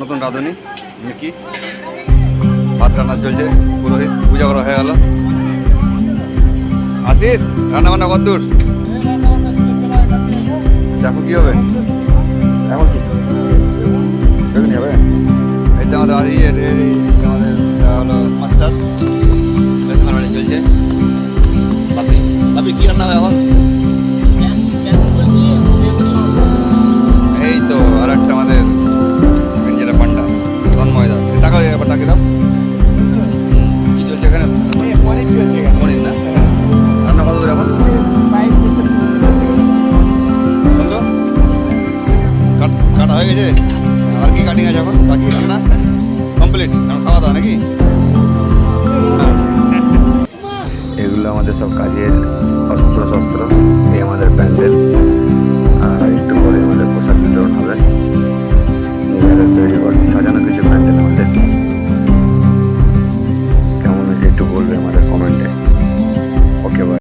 নতুন রাঁধুনি মিকি ভাত রান্না চলছে, পুরোহিত পূজা করা হয়ে গেল। আশিস রান্না বান্না কতদূর? এখন কি হবে? এখন কি বেগুনি হবে? এই তো আমাদের আমাদের হলো মাস্টার বাড়ি চলছে। বাপি বাপি কি রান্না হবে এখন? এই তো আর একটা আমাদের যেটা পান্ডা তন্ময়দা, তাকে এবার তাকে দাও। কি চলছে এখানে? মরিচ না রান্না কত দূর এখন? কাটা হয়ে গেছে, আর কি কাটিং আছে এখন? বাকি রান্না কমপ্লিট, এখন খাওয়া দাওয়া নাকি? এগুলো আমাদের সব কাজের অস্ত্র শস্ত্র। এই আমাদের প্যান্ডেল, আর একটু পরে আমাদের প্রসাদ বিতরণ হবে। নিজেদের তৈরি করে